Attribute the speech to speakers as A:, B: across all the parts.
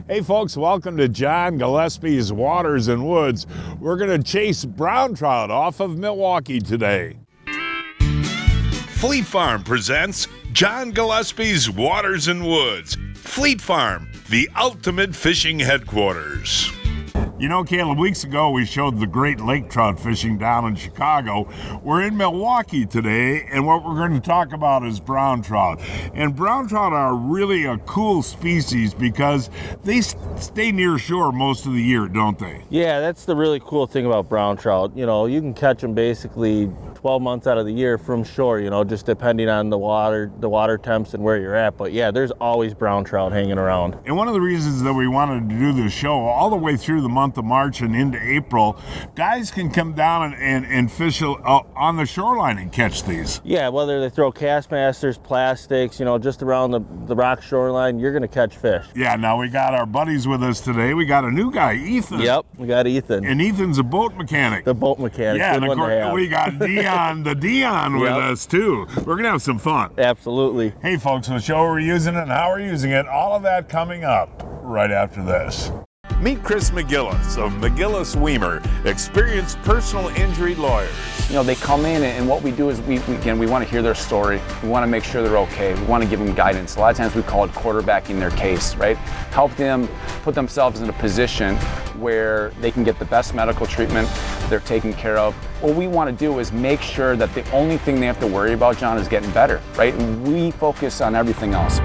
A: Hey folks, welcome to John Gillespie's Waters and Woods. We're going to chase brown trout off of Milwaukee today. Fleet Farm presents John Gillespie's Waters and Woods. Fleet Farm, the ultimate fishing headquarters. You know, Caleb, weeks ago we showed the great lake trout fishing down in Chicago. We're in Milwaukee today, and what we're going to talk about is brown trout. And brown trout are really a cool species because they stay near shore most of the year, don't they?
B: Yeah, that's the really cool thing about brown trout. You know, you can catch them basically 12 months out of the year from shore, you know, just depending on the water temps and where you're at. But yeah, there's always brown trout hanging around.
A: And one of the reasons that we wanted to do this show all the way through the month of March and into April, guys can come down and fish on the shoreline and catch these.
B: Yeah, whether they throw Kastmaters, plastics, you know, just around the rock shoreline, you're going to catch fish.
A: Yeah, now we got our buddies with us today. We got a new guy, Ethan.
B: Yep, we got Ethan.
A: And Ethan's a boat mechanic.
B: The boat mechanic.
A: Yeah, and of course, we got Dion with us too. We're going to have some fun.
B: Absolutely.
A: Hey folks, we'll show we're using it and how we're using it. All of that coming up right after this. Meet Chris McGillis of McGillis Weimer, experienced personal injury lawyers.
C: You know, they come in and what we do is we want to hear their story. We want to make sure they're okay. We want to give them guidance. A lot of times we call it quarterbacking their case, right? Help them put themselves in a position where they can get the best medical treatment, they're taken care of. What we want to do is make sure that the only thing they have to worry about, John, is getting better, right? And we focus on everything else.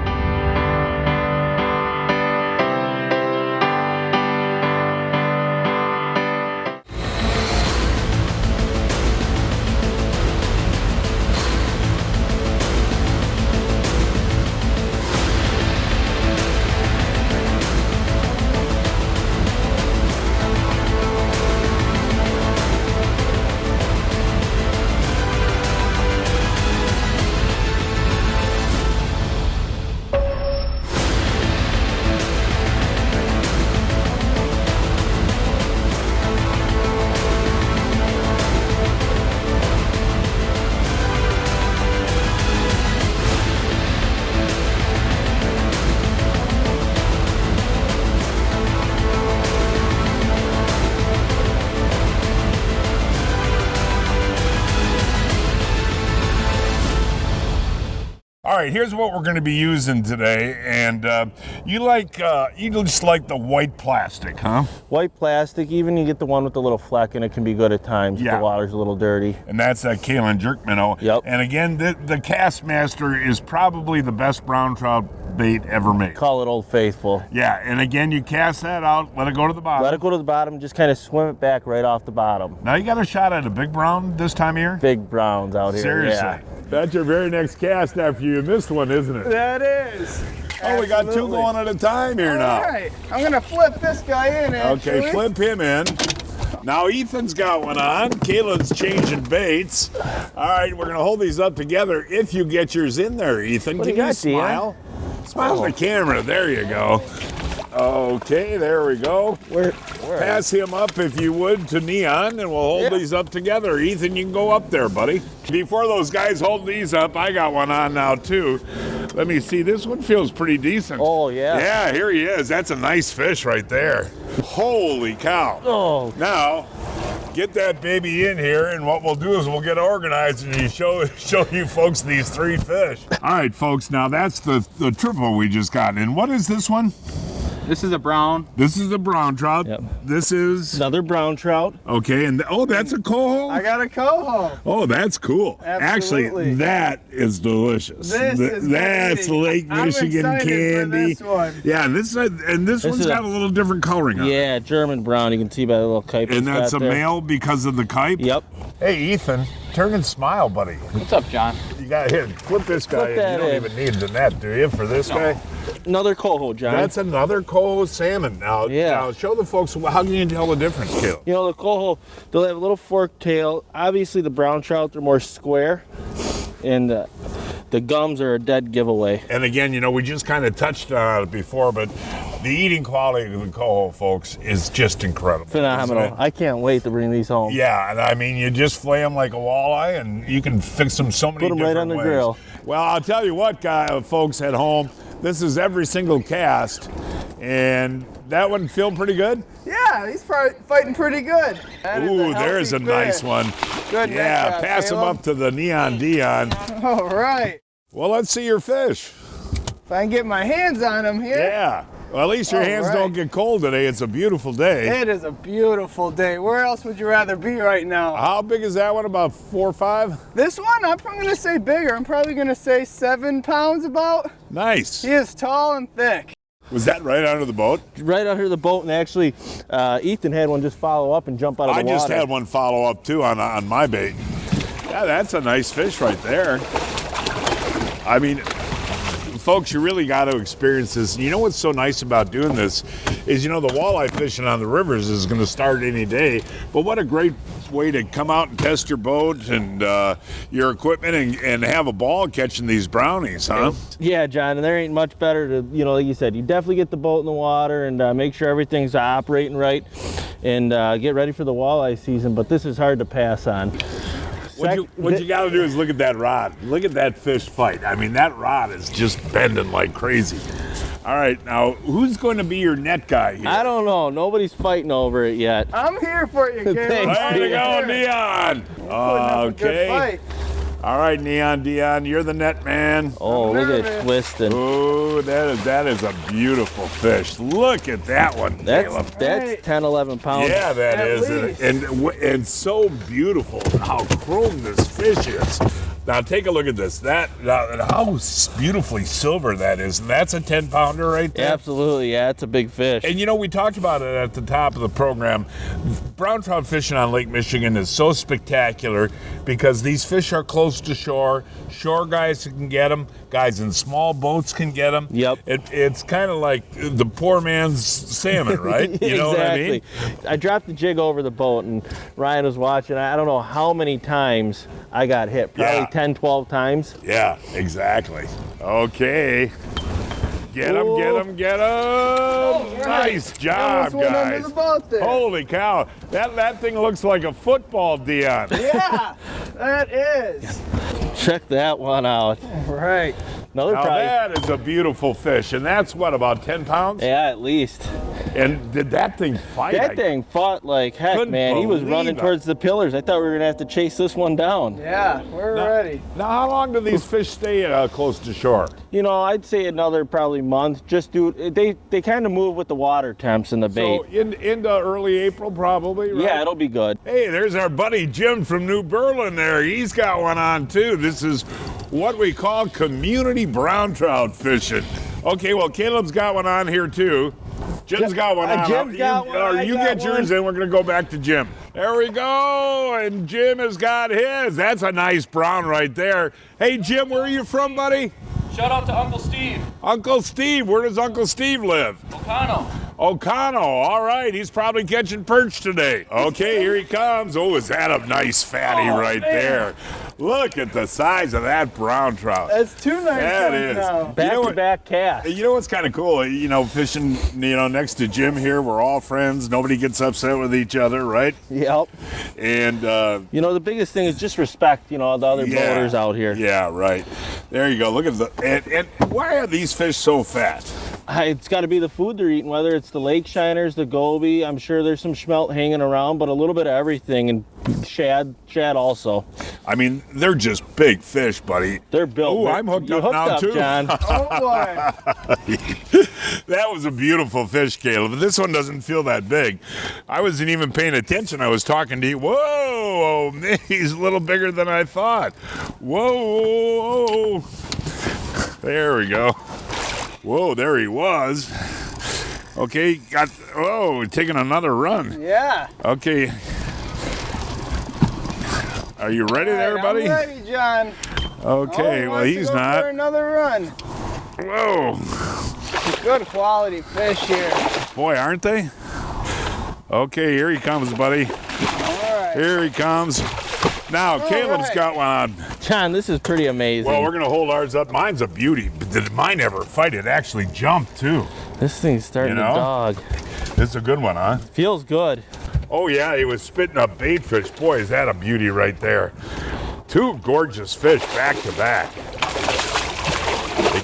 A: All right, here's what we're going to be using today, and you just like the white plastic, huh?
B: White plastic, even you get the one with the little fleck, and it can be good at times if the water's a little dirty.
A: And that's that Jerk Minnow.
B: Yep.
A: And again, the Kastmater is probably the best brown trout bait ever made.
B: Call it Old Faithful.
A: Yeah, and again, you cast that out, let it go to the bottom.
B: Let it go to the bottom, just kind of swim it back right off the bottom.
A: Now you got a shot at a big brown this time of year?
B: Big browns out here.
A: Seriously.
B: Yeah.
A: That's your very next cast after you missed one, isn't it?
D: That is.
A: Oh, we got two going at a time here now.
D: All right, I'm gonna flip this guy in, actually.
A: Okay, flip him in. Now Ethan's got one on. Kayla's changing baits. All right, we're gonna hold these up together. If you get yours in there, Ethan, can you smile? Smile at the camera. There you go. Okay, there we go.
B: Where?
A: Pass him up, if you would, to Neon, and we'll hold these up together. Ethan, you can go up there, buddy. Before those guys hold these up, I got one on now, too. Let me see. This one feels pretty decent.
B: Oh, yeah.
A: Yeah, here he is. That's a nice fish right there. Holy cow.
B: Oh.
A: Now, get that baby in here, and what we'll do is we'll get organized and show you folks these three fish. All right, folks, now that's the triple we just got. And what is this one?
D: This is a brown.
A: This is a brown trout.
B: Yep.
A: This is
B: another brown trout.
A: Okay, and that's a coho.
D: I got a coho.
A: Oh, that's cool.
D: Absolutely.
A: Actually, that is delicious. That's Lake Michigan candy.
D: For this one.
A: Yeah, this one's got a little different coloring on it.
B: Yeah, German brown. You can see by the little kipe.
A: And that's a male because of the kipe.
B: Yep.
A: Hey, Ethan, turn and smile, buddy.
C: What's up, John?
A: You got hit. Flip this guy in. You don't even need the net, do you, for this guy?
B: Another coho, John.
A: That's another coho salmon. Now, now show the folks how can you tell the difference, Caleb?
B: You know, the coho, they'll have a little forked tail. Obviously, the brown trout, they're more square. And the gums are a dead giveaway.
A: And again, you know, we just kind of touched on it before, but the eating quality of the coho, folks, is just incredible.
B: Phenomenal. I can't wait to bring these home.
A: Yeah, and I mean, you just flay them like a walleye, and you can fix them so many different ways.
B: Put them right on the grill.
A: Well, I'll tell you what, folks at home, this is every single cast, And that one feel pretty good?
D: Yeah, he's fighting pretty good. That is
A: Ooh,
D: a
A: there's a
D: healthy
A: nice
D: fish.
A: one.
D: Good
A: Yeah,
D: neck
A: pass him
D: Caleb.
A: up to the Neon Dion.
D: All right.
A: Well, let's see your fish.
D: If I can get my hands on him here.
A: Yeah. Well, at least your
D: All
A: hands
D: right.
A: don't get cold today. It's a beautiful day.
D: It is a beautiful day. Where else would you rather be right now?
A: How big is that one? About 4 or 5?
D: This one, I'm probably going to say bigger. I'm probably going to say 7 pounds about.
A: Nice.
D: He is tall and thick.
A: Was that right under the boat?
B: Right under the boat, and actually, Ethan had one just follow up and jump out of the
A: I
B: water.
A: just had one follow up too on my bait. Yeah, that's a nice fish right there. I mean, folks, you really got to experience this. You know what's so nice about doing this is, you know, the walleye fishing on the rivers is going to start any day. But what a great way to come out and test your boat and your equipment and have a ball catching these brownies, huh?
B: Yeah, John, and there ain't much better to, you know, like you said, you definitely get the boat in the water and make sure everything's operating right and get ready for the walleye season. But this is hard to pass on.
A: What you got to do is look at that rod. Look at that fish fight. I mean, that rod is just bending like crazy. All right, now, who's going to be your net guy here?
B: I don't know. Nobody's fighting over it yet.
D: I'm here for you, Caleb.
B: Thanks,
A: Way to go,
D: Here.
A: Neon.
D: Putting up a good
A: Okay.
D: fight.
A: All right, Neon Dion, you're the net man.
B: Oh, look at it
D: nervous.
B: twisting.
A: Oh, that is a beautiful fish. Look at that one, Caleb.
B: That's 10, 11 pounds.
A: Yeah, that
D: At
A: is,
D: least.
A: and so beautiful how chrome this fish is. Now take a look at this. How beautifully silver that is. And that's a 10-pounder right there.
B: Absolutely, yeah, it's a big fish.
A: And you know, we talked about it at the top of the program. Brown trout fishing on Lake Michigan is so spectacular because these fish are close to shore. Shore guys can get them. Guys in small boats can get them.
B: Yep.
A: It's kind of like the poor man's salmon, right? You know what I mean?
B: I dropped the jig over the boat and Ryan was watching. I don't know how many times I got hit. Probably
A: Yeah.
B: 10, 12 times.
A: Yeah, exactly. Okay. Get him, get him, get him. Nice job,
D: Almost went under
A: guys.
D: the boat there.
A: Holy cow. That thing looks like a football, Dion.
D: Yeah, that is.
B: Check that one out.
D: Right.
B: Another
A: Now
B: probably.
A: that is a beautiful fish, and that's what, about 10 pounds?
B: Yeah, at least.
A: And did that thing fight?
B: That thing fought like heck,
A: couldn't
B: man. He was
A: believe
B: running
A: it.
B: towards the pillars. I thought we were gonna have to chase this one down.
D: Yeah, we're ready.
A: Now, how long do these fish stay close to shore?
B: You know, I'd say another probably month. Just they kind of move with the water temps and the bait.
A: So into early April, probably, right?
B: Yeah, it'll be good.
A: Hey, there's our buddy Jim from New Berlin there. He's got one on too. This is what we call community brown trout fishing. Okay, well, Caleb's got one on here too. Jim's got one on.
B: Jim's got one, I
A: You
B: got
A: get yours in, we're going to go back to Jim. There we go, and Jim has got his. That's a nice brown right there. Hey, Jim, where are you from, buddy?
E: Shout out to Uncle Steve,
A: Uncle Steve. Where does Uncle Steve live?
E: O'Connell.
A: O'Connell, all right, he's probably catching perch today. Okay, here he comes. Oh, is that a nice fatty right there? Look at the size of that brown trout.
D: That's 2 nice
A: That
D: ones
A: is.
D: now.
B: Back-to-back cast.
A: You know what's kind of cool? You know, fishing, next to Jim here, we're all friends. Nobody gets upset with each other, right?
B: Yep.
A: And,
B: You know, the biggest thing is just respect, the other boaters out here.
A: Yeah, right. There you go. Look at and why are these fish so fat?
B: It's got to be the food they're eating, whether it's the lake shiners, the goby. I'm sure there's some schmelt hanging around, but a little bit of everything, and shad also.
A: I mean, they're just big fish, buddy.
B: They're built.
A: Oh, I'm hooked
B: You're
A: up now, too.
B: John.
D: Oh boy.
A: That was a beautiful fish, Caleb. This one doesn't feel that big. I wasn't even paying attention. I was talking to you. Whoa, he's a little bigger than I thought. Whoa. There we go. Whoa, there he was. Okay, taking another run.
D: Yeah.
A: Okay. Are you ready there,
D: All right,
A: buddy?
D: I'm ready, John.
A: Okay,
D: Oh,
A: well,
D: wants to
A: he's
D: go
A: not.
D: For another run.
A: Whoa.
D: Good quality fish here.
A: Boy, aren't they? Okay, here he comes, buddy.
D: All right.
A: Here he comes. Now, Caleb's
D: right.
A: got one on.
B: John, this is pretty amazing.
A: Well, we're going to hold ours up. Mine's a beauty. But did mine ever fight? It actually jumped, too.
B: This thing's starting
A: You know?
B: to dog.
A: This is a good one, huh?
B: Feels good.
A: Oh, yeah, he was spitting up bait fish. Boy, is that a beauty right there. Two gorgeous fish back to back.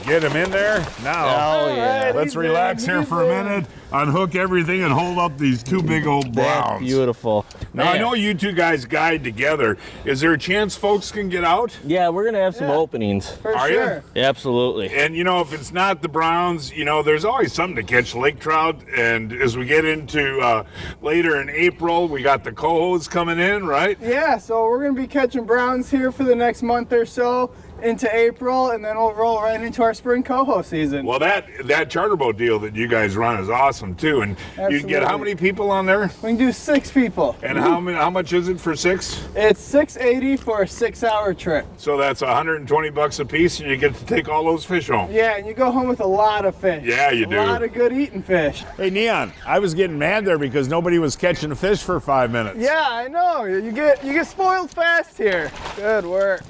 A: Get him in there. Now,
B: Oh, yeah.
A: let's relax here for a minute, unhook everything, and hold up these two big old browns.
B: That's beautiful.
A: Now, I know you two guys guide together. Is there a chance folks can get out?
B: Yeah, we're going to have some openings.
D: For
A: Are
D: sure.
A: you?
B: Absolutely.
A: And, if it's not the browns, there's always something to catch lake trout. And as we get into later in April, we got the Cohos coming in, right?
D: Yeah, so we're going to be catching browns here for the next month or so into April, and then we'll roll right into our spring Coho season.
A: Well, that charter boat deal that you guys run is awesome, too. And you can get how many people on there?
D: We can do 6 people.
A: And how much is it for 6?
D: It's $680 for a 6-hour trip.
A: So that's $120 a piece, and you get to take all those fish home.
D: Yeah, and you go home with a lot of fish.
A: Yeah, you do.
D: A lot of good eating fish.
A: Hey, Neon, I was getting mad there because nobody was catching a fish for 5 minutes.
D: Yeah, I know. You get spoiled fast here. Good work.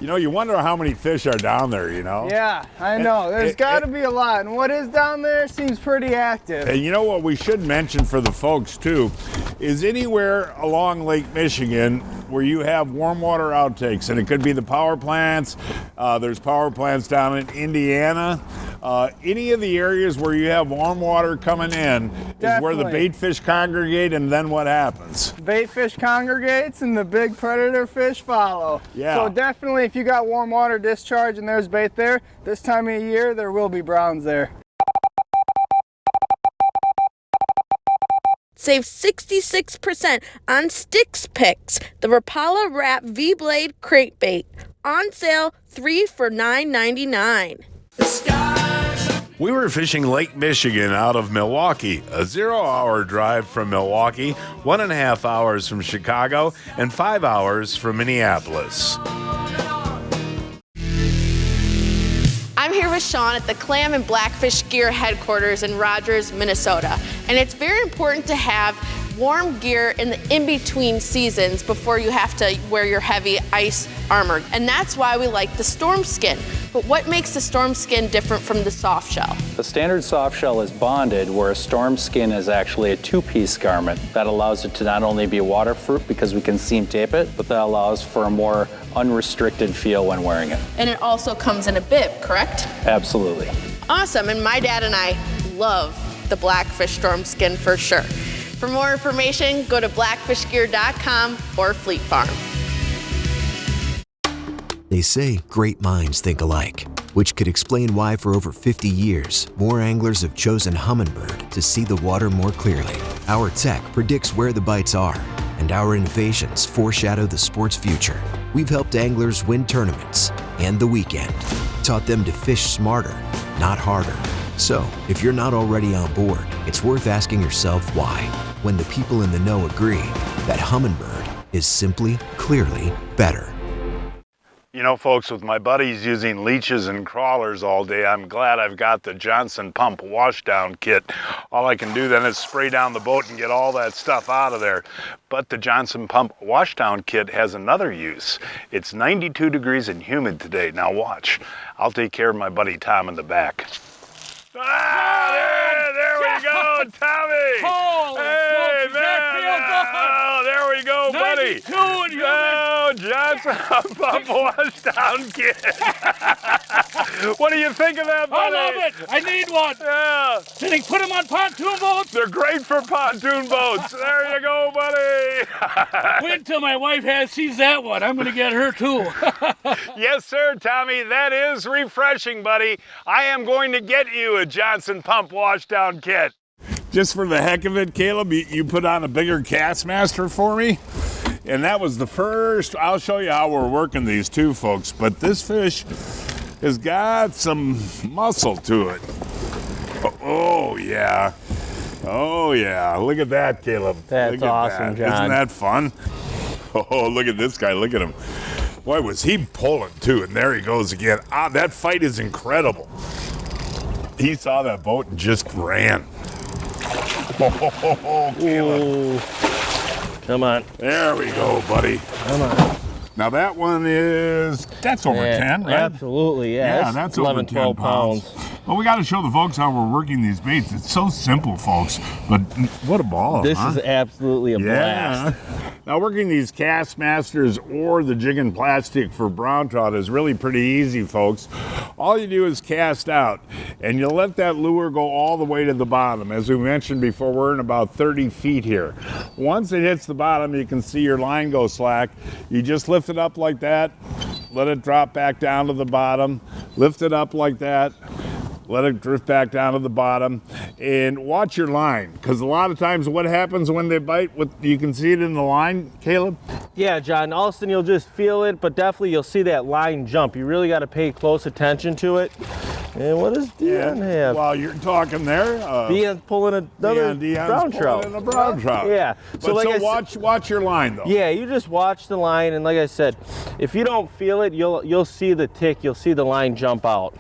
A: You wonder how many fish are down there,
D: Yeah, I know. There's got to be a lot. And what is down there seems pretty active.
A: And what we should mention for the folks, too, is anywhere along Lake Michigan where you have warm water outtakes, and it could be the power plants. There's power plants down in Indiana. Any of the areas where you have warm water coming in is where the
D: Definitely.
A: bait fish congregate, and then what happens?
D: Bait fish congregates and the big predator fish follow.
A: Yeah.
D: So definitely if you got warm water discharge and there's bait there, this time of year there will be browns there.
F: Save 66% on Sticks Picks, the Rapala Wrap V-Blade Crankbait. On sale, 3 for $9.99.
A: We were fishing Lake Michigan out of Milwaukee, a 0-hour drive from Milwaukee, 1.5 hours from Chicago, and 5 hours from Minneapolis.
F: I'm here with Sean at the Clam and Blackfish Gear headquarters in Rogers, Minnesota. And it's very important to have warm gear in the in-between seasons before you have to wear your heavy ice armor. And that's why we like the Storm Skin. But what makes the Storm Skin different from the soft shell?
G: The standard soft shell is bonded, where a Storm Skin is actually a 2-piece garment that allows it to not only be waterproof because we can seam tape it, but that allows for a more unrestricted feel when wearing it.
F: And it also comes in a bib, correct?
G: Absolutely.
F: Awesome, and my dad and I love the Blackfish Storm Skin for sure. For more information, go to blackfishgear.com or Fleet Farm.
H: They say great minds think alike, which could explain why for over 50 years, more anglers have chosen Humminbird to see the water more clearly. Our tech predicts where the bites are, and our innovations foreshadow the sport's future. We've helped anglers win tournaments and the weekend, taught them to fish smarter, not harder. So, if you're not already on board, it's worth asking yourself why, when the people in the know agree that Humminbird is simply, clearly better.
A: Folks, with my buddies using leeches and crawlers all day, I'm glad I've got the Johnson Pump washdown kit. All I can do then is spray down the boat and get all that stuff out of there. But the Johnson Pump washdown kit has another use. It's 92 degrees and humid today. Now watch. I'll take care of my buddy Tom in the back. There we go, Tommy.
E: Holy smokes, does that feel good?
A: Oh, there we go, buddy.
E: 92 and humid.
A: Oh, Johnson Pump washdown kit. What do you think of that, buddy?
E: I love it. I need one.
A: Yeah.
E: Did he put them on pontoon boats?
A: They're great for pontoon boats. There you go, buddy.
E: Wait till my wife sees that one. I'm going to get her too.
A: Yes, sir, Tommy. That is refreshing, buddy. I am going to get you a Johnson Pump washdown kit. Just for the heck of it, Caleb, you put on a bigger Kastmaster for me. And that was the first. I'll show you how we're working these two, folks. But this fish has got some muscle to it. Oh, yeah. Oh, yeah. Look at that, Caleb.
B: That's
A: Look at
B: awesome,
A: that.
B: John.
A: Isn't that fun? Oh, look at this guy. Look at him. Boy, was he pulling, too. And there he goes again. That fight is incredible. He saw that boat and just ran. Oh, Caleb.
B: Ooh. Come on.
A: There we go, buddy.
B: Come on.
A: Now that one that's over 10, right?
B: Absolutely, yeah.
A: Yeah, that's
B: 11,
A: over 10
B: 12 pounds.
A: Well, we got to show the folks how we're working these baits. It's so simple, folks, but what a ball,
B: This
A: huh?
B: is absolutely a blast.
A: Now, working these Kastmaters or the jig and plastic for brown trout is really pretty easy, folks. All you do is cast out, and you let that lure go all the way to the bottom. As we mentioned before, we're in about 30 feet here. Once it hits the bottom, you can see your line go slack. You just lift it up like that, let it drop back down to the bottom, lift it up like that, let it drift back down to the bottom, and watch your line, because a lot of times what happens when they bite, you can see it in the line, Caleb?
B: Yeah, John, all of a sudden you'll just feel it, but definitely you'll see that line jump. You really got to pay close attention to it. And what does Dion have?
A: While you're talking there,
B: Dion's pulling another brown trout.
A: A brown trout.
B: Yeah.
A: Watch your line though.
B: Yeah, you just watch the line, and like I said, if you don't feel it, you'll see the tick, you'll see the line jump out.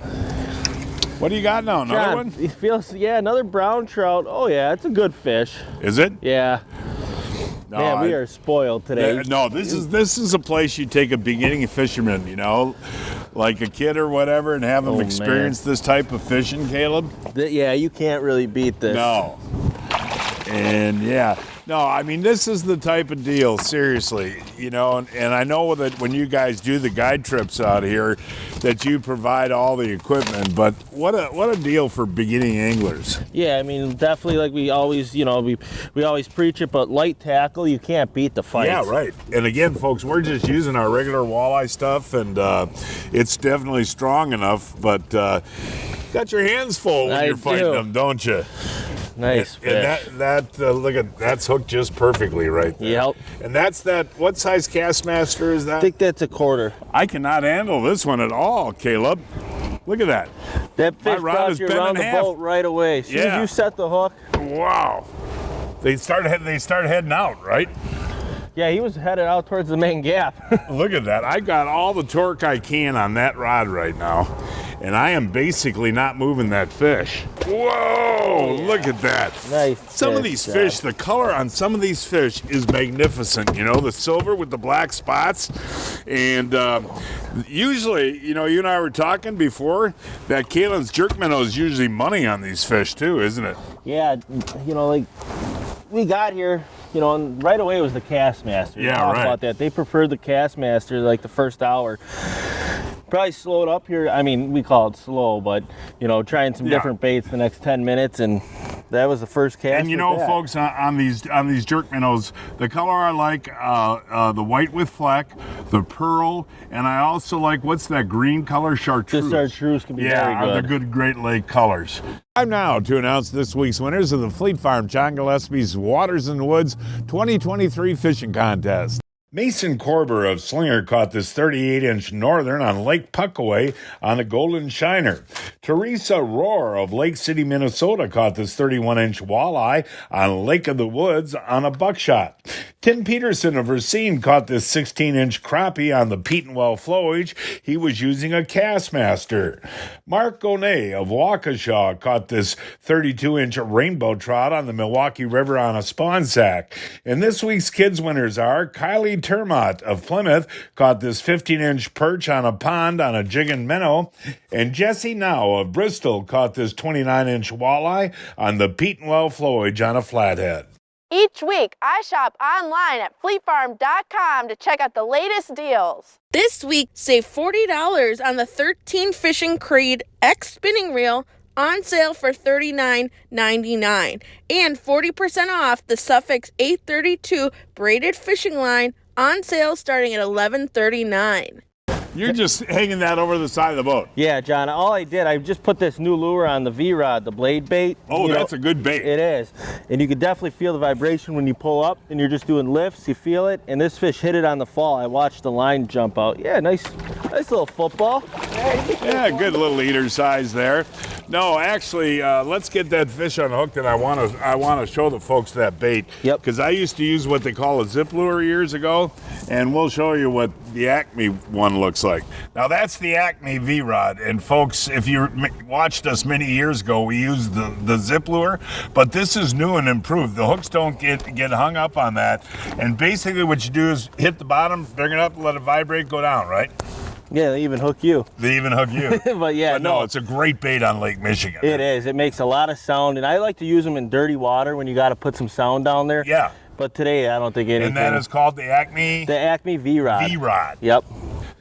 A: What do you got now? Another
B: John,
A: one?
B: It feels, yeah, another brown trout. Oh yeah, it's a good fish.
A: Is it?
B: Yeah.
A: No,
B: Man, we are spoiled today.
A: No, this is a place you take a beginning fisherman, you know, like a kid or whatever, and have them experience this type of fishing, Caleb.
B: Yeah, you can't really beat this.
A: No. And yeah. No, I mean, this is the type of deal, seriously, you know, and I know that when you guys do the guide trips out here that you provide all the equipment, but what a deal for beginning anglers.
B: Yeah, I mean, definitely, like we always, you know, we always preach it, but light tackle, you can't beat the fight.
A: Yeah, right. And again, folks, we're just using our regular walleye stuff, and it's definitely strong enough, but got your hands full when you're fighting them, don't you?
B: Nice fish.
A: And look at that's hooked just perfectly right there.
B: Yep.
A: And that's that. What size Kastmater is that?
B: I think that's a quarter.
A: I cannot handle this one at all, Caleb. Look at that.
B: That fish
A: My rod
B: brought
A: is
B: you
A: bent
B: around
A: in
B: the
A: half.
B: boat right away. As soon as you set the hook.
A: Wow. They start heading out, right?
B: Yeah, he was headed out towards the main gap.
A: Look at that. I got all the torque I can on that rod right now, and I am basically not moving that fish. Whoa, look at that.
B: Nice.
A: Some of these fish, the color on some of these fish is magnificent. You know, the silver with the black spots. And usually, you know, you and I were talking before that Caitlin's Jerk Minnows usually money on these fish too, isn't it?
B: Yeah, you know, like we got here, you know, and right away it was the Kastmater.
A: Yeah, right.
B: About that. They preferred the Kastmater like the first hour. Probably slowed up here. I mean, we call it slow, but, you know, trying some different baits the next 10 minutes, and that was the first cast.
A: And you know, folks, on these Jerk Minnows, the color I like, the white with fleck, the pearl, and I also like, what's that green color? Chartreuse.
B: The chartreuse can be very good.
A: Yeah, the good Great Lake colors. Time now to announce this week's winners of the Fleet Farm John Gillespie's Waters and Woods 2023 Fishing Contest. Mason Corber of Slinger caught this 38-inch northern on Lake Puckaway on a golden shiner. Teresa Rohr of Lake City, Minnesota caught this 31-inch walleye on Lake of the Woods on a buckshot. Tim Peterson of Racine caught this 16-inch crappie on the Petenwell flowage. He was using a Kastmater. Mark Gonay of Waukesha caught this 32-inch rainbow trout on the Milwaukee River on a spawn sack. And this week's kids winners are Kylie Termott of Plymouth caught this 15-inch perch on a pond on a jig and minnow, and Jesse Now of Bristol caught this 29-inch walleye on the Petenwell flowage on a flathead.
F: Each week, I shop online at fleetfarm.com to check out the latest deals. This week, save $40 on the 13 Fishing Creed X spinning reel on sale for $39.99, and 40% off the Suffix 832 braided fishing line on sale starting at $11.39.
A: You're just hanging that over the side of the boat.
B: Yeah, John, all I did, I just put this new lure on the V-Rod, the blade bait.
A: Oh, that's a good bait.
B: It is. And you can definitely feel the vibration when you pull up and you're just doing lifts, you feel it. And this fish hit it on the fall. I watched the line jump out. Yeah, nice little football.
A: Yeah, good little eater size there. No, actually, let's get that fish unhooked, and I want to show the folks that bait.
B: Yep.
A: Because I used to use what they call a zip lure years ago, and we'll show you what the Acme one looks like. Now that's the Acme V-Rod, and folks, if you watched us many years ago, we used the zip lure, but this is new and improved. The hooks don't get hung up on that, and basically what you do is hit the bottom, bring it up, let it vibrate, go down, right?
B: Yeah, they even hook you.
A: They even hook you.
B: But yeah,
A: But no, it's a great bait on Lake Michigan.
B: It is. It makes a lot of sound, and I like to use them in dirty water when you got to put some sound down there.
A: Yeah.
B: But today, I don't think anything.
A: And that is called the Acme?
B: The Acme V-Rod.
A: V-Rod.
B: Yep.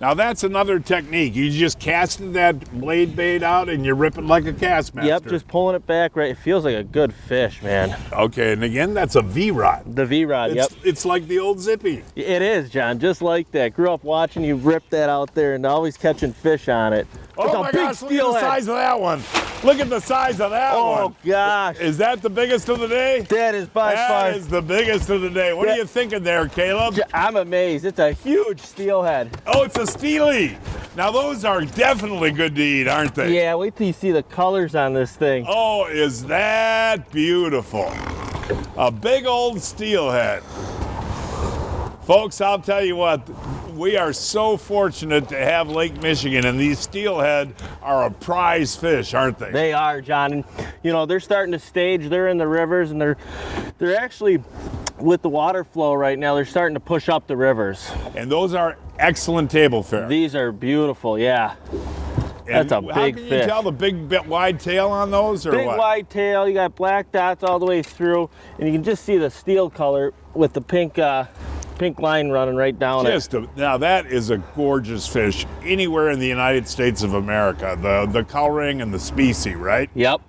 A: Now that's another technique. You just casted that blade bait out and you rip it like a Kastmaster.
B: Yep, just pulling it back right. It feels like a good fish, man.
A: Okay, and again, that's a V-Rod.
B: The V-Rod, yep.
A: It's like the old Zippy.
B: It is, John, just like that. Grew up watching you rip that out there and always catching fish on it.
A: Oh my gosh, look at the size of that one. Look at the size of that one.
B: Oh gosh.
A: Is that the biggest of the day?
B: That is by far.
A: That is the biggest of the day. What are you thinking there, Caleb?
B: I'm amazed. It's a huge steelhead.
A: Oh, it's a steely. Now those are definitely good to eat, aren't they?
B: Yeah, wait till you see the colors on this thing.
A: Oh, is that beautiful. A big old steelhead. Folks, I'll tell you what, we are so fortunate to have Lake Michigan, and these steelhead are a prize fish, aren't they?
B: They are, John. And, you know, they're starting to stage. They're in the rivers, and they're actually, with the water flow right now, they're starting to push up the rivers.
A: And those are excellent table fare.
B: These are beautiful, yeah.
A: And
B: that's a big
A: how can you
B: fish.
A: tell the big wide tail on those, or
B: big
A: what?
B: wide tail. You got black dots all the way through, and you can just see the steel color with the pink line running right down it.
A: Now that is a gorgeous fish anywhere in the United States of America. The coloring and the species, right?
B: Yep.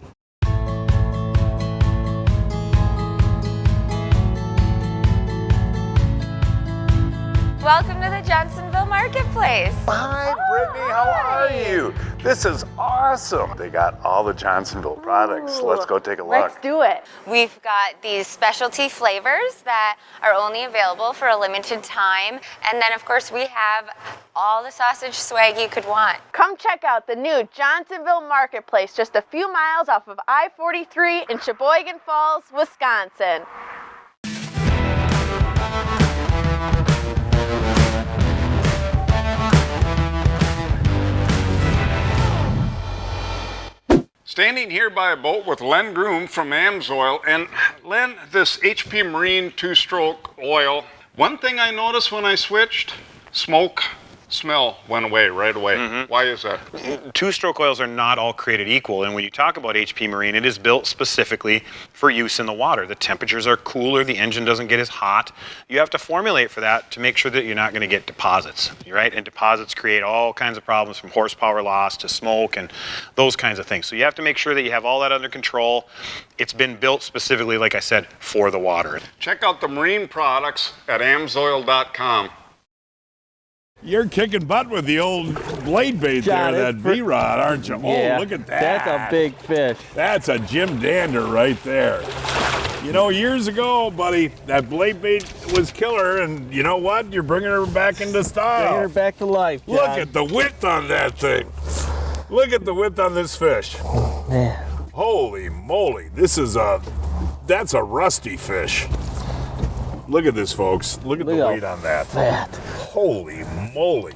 I: Welcome to the Johnsonville Marketplace.
A: Hi, Brittany. How are you? This is awesome. They got all the Johnsonville products. Let's go take a look.
I: Let's do it. We've got these specialty flavors that are only available for a limited time. And then, of course, we have all the sausage swag you could want.
F: Come check out the new Johnsonville Marketplace, just a few miles off of I-43 in Sheboygan Falls, Wisconsin.
J: Standing here by a boat with Len Groom from AMSOIL, and Len, this HP Marine two-stroke oil, one thing I noticed when I switched, smoke, smell went away right away.
K: Mm-hmm.
J: Why is that?
K: Two-stroke oils are not all created equal, and when you talk about HP Marine, it is built specifically for use in the water. The temperatures are cooler, the engine doesn't get as hot. You have to formulate for that to make sure that you're not going to get deposits, right? And deposits create all kinds of problems, from horsepower loss to smoke and those kinds of things. So you have to make sure that you have all that under control. It's been built specifically, like I said, for the water.
J: Check out the marine products at amsoil.com.
A: You're kicking butt with the old blade bait
B: John,
A: there, that V-Rod, aren't you?
B: Yeah,
A: oh, look at that.
B: That's a big fish.
A: That's a Jim Dander right there. You know, years ago, buddy, that blade bait was killer, and you know what? You're bringing her back into style.
B: Bringing her back to life, John.
A: Look at the width on that thing. Look at the width on this fish.
B: Man.
A: Holy moly, that's a rusty fish. Look at this, folks. Look at the weight on that.
B: Fat.
A: Holy moly.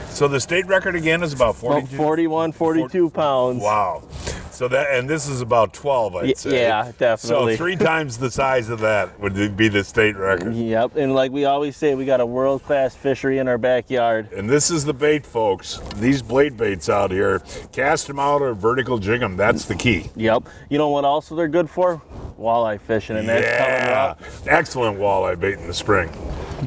A: So the state record again is about 42?
B: 41, 42 pounds.
A: Wow. So and this is about 12, I'd say.
B: Yeah, definitely.
A: So 3 times the size of that would be the state record.
B: Yep, and like we always say, we got a world-class fishery in our backyard.
A: And this is the bait, folks. These blade baits out here, cast them out or vertical jig them. That's the key.
B: Yep. You know what also they're good for? Walleye fishing, and that's coming up.
A: Excellent walleye bait in the spring.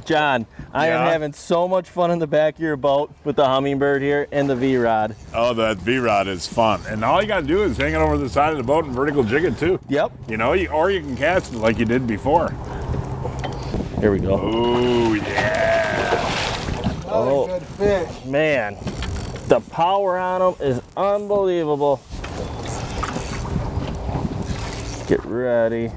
B: John, I am having so much fun in the back of your boat with the Humminbird here and the V-Rod.
A: Oh, that V-Rod is fun. And all you got to do is hang it over the side of the boat and vertical jig it too.
B: Yep.
A: You know, or you can cast it like you did before.
B: Here we go.
A: Oh, yeah.
B: Oh,
D: Good fish.
B: Man, the power on them is unbelievable. Get ready.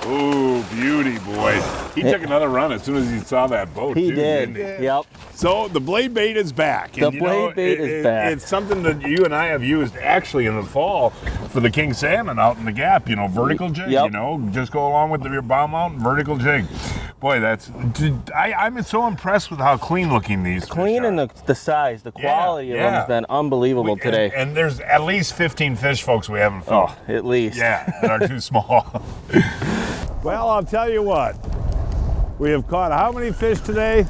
A: Ooh, beauty, boy. He took another run as soon as he saw that boat,
B: He
A: too,
B: did.
A: didn't he?
B: Yep.
A: So the blade bait is back.
B: The blade bait is back.
A: It's something that you and I have used actually in the fall for the king salmon out in the gap, you know, vertical jig,
B: Yep.
A: you know, just go along with your bow mount, vertical jig. Boy, I'm so impressed with how clean looking these
B: Clean
A: fish are.
B: and the size, the quality of them has been unbelievable today.
A: And there's at least 15 fish, folks, we haven't filmed.
B: Oh, at least.
A: Yeah, that are too small. Well, I'll tell you what. We have caught how many fish today?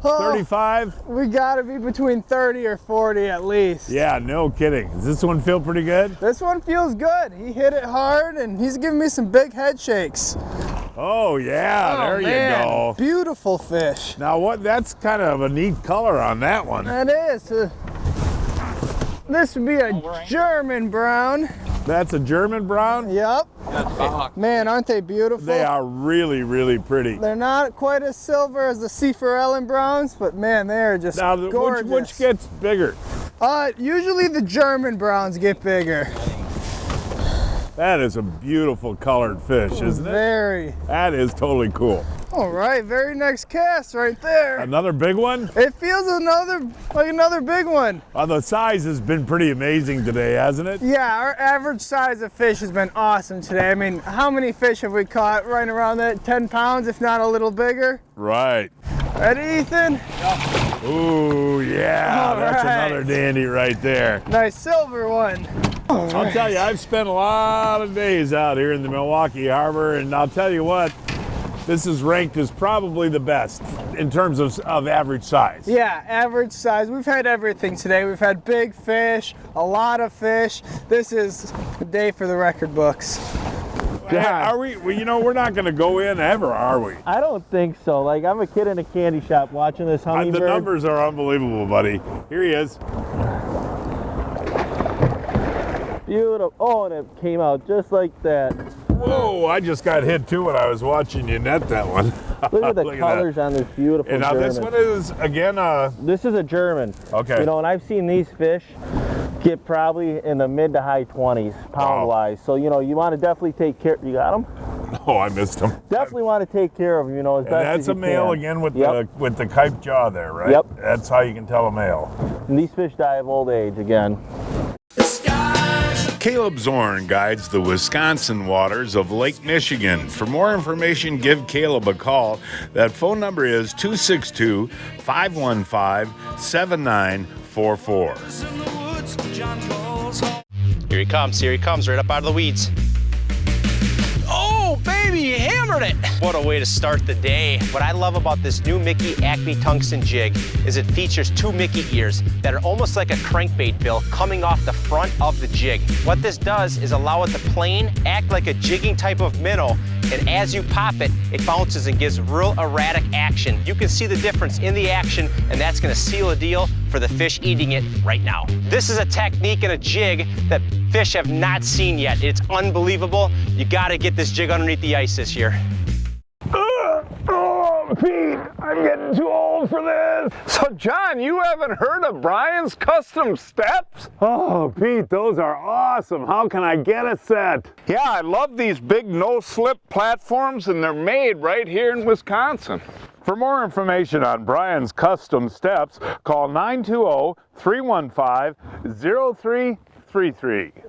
A: 35?
D: We gotta be between 30 or 40 at least.
A: Yeah, no kidding. Does this one feel pretty good?
D: This one feels good. He hit it hard and he's giving me some big head shakes.
A: Oh yeah, there
D: man.
A: you go.
D: Beautiful fish.
A: Now that's kind of a neat color on that one.
D: That is. This would be a German brown.
A: That's a German brown?
D: Yep. Man, aren't they beautiful?
A: They are really, really pretty.
D: They're not quite as silver as the sea Ellen browns, but man, they are just
A: now,
D: gorgeous.
A: Which gets bigger?
D: Usually the German browns get bigger.
A: That is a beautiful colored fish, isn't it?
D: Very.
A: That is totally cool.
D: All right, very next cast right there.
A: Another big one?
D: It feels like another big one.
A: The size has been pretty amazing today, hasn't it?
D: Yeah, our average size of fish has been awesome today. I mean, how many fish have we caught right around that 10 pounds, if not a little bigger?
A: Right.
D: Ready, Ethan?
A: Ooh, yeah, that's another dandy right there.
D: Nice silver one.
A: I'll tell you, I've spent a lot of days out here in the Milwaukee Harbor, and I'll tell you what, this is ranked as probably the best in terms of average size.
D: Yeah, average size. We've had everything today. We've had big fish, a lot of fish. This is the day for the record books.
A: Yeah. Are we, you know, we're not going to go in ever, are we?
B: I don't think so. Like, I'm a kid in a candy shop watching this hummingbird.
A: The numbers are unbelievable, buddy. Here he is.
B: Beautiful. Oh, and it came out just like that.
A: Whoa, I just got hit too when I was watching you net that one.
B: Look at the colors on this beautiful
A: And now
B: German.
A: this one is, again,
B: This is a German.
A: Okay.
B: You know, and I've seen these fish get probably in the mid to high 20s pound-wise. So, you know, you want to definitely take care. You got them?
A: Oh, I missed him.
B: Definitely want to take care of them, you know, as best
A: And
B: as
A: that's
B: you
A: a male
B: can.
A: again with
B: Yep.
A: the kite jaw there, right?
B: Yep.
A: That's how you can tell a male.
B: And these fish die of old age again.
A: Caleb Zorn guides the Wisconsin waters of Lake Michigan. For more information, give Caleb a call. That phone number is 262-515-7944.
L: Here he comes, right up out of the weeds. Oh, baby, you hammered it! What a way to start the day. What I love about this new Mickey Acme tungsten jig is it features two Mickey ears that are almost like a crankbait bill coming off the front of the jig. What this does is allow it to plane, act like a jigging type of minnow, and as you pop it, it bounces and gives real erratic action. You can see the difference in the action, and that's gonna seal a deal for the fish eating it right now. This is a technique and a jig that fish have not seen yet. It's unbelievable. You gotta get this jig underneath the ice this year.
J: Oh, Pete, I'm getting too old for this. So, John, you haven't heard of Brian's Custom Steps?
A: Oh, Pete, those are awesome. How can I get a set?
J: Yeah, I love these big no-slip platforms, and they're made right here in Wisconsin.
A: For more information on Brian's Custom Steps, call 920-315-0333.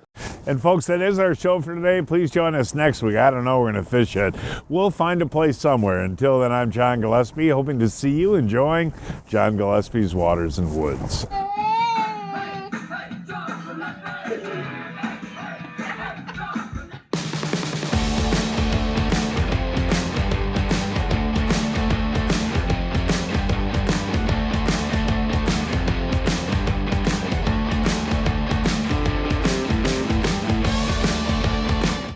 A: And folks, that is our show for today. Please join us next week. I don't know where we're going to fish at. We'll find a place somewhere. Until then, I'm John Gillespie, hoping to see you enjoying John Gillespie's Waters and Woods.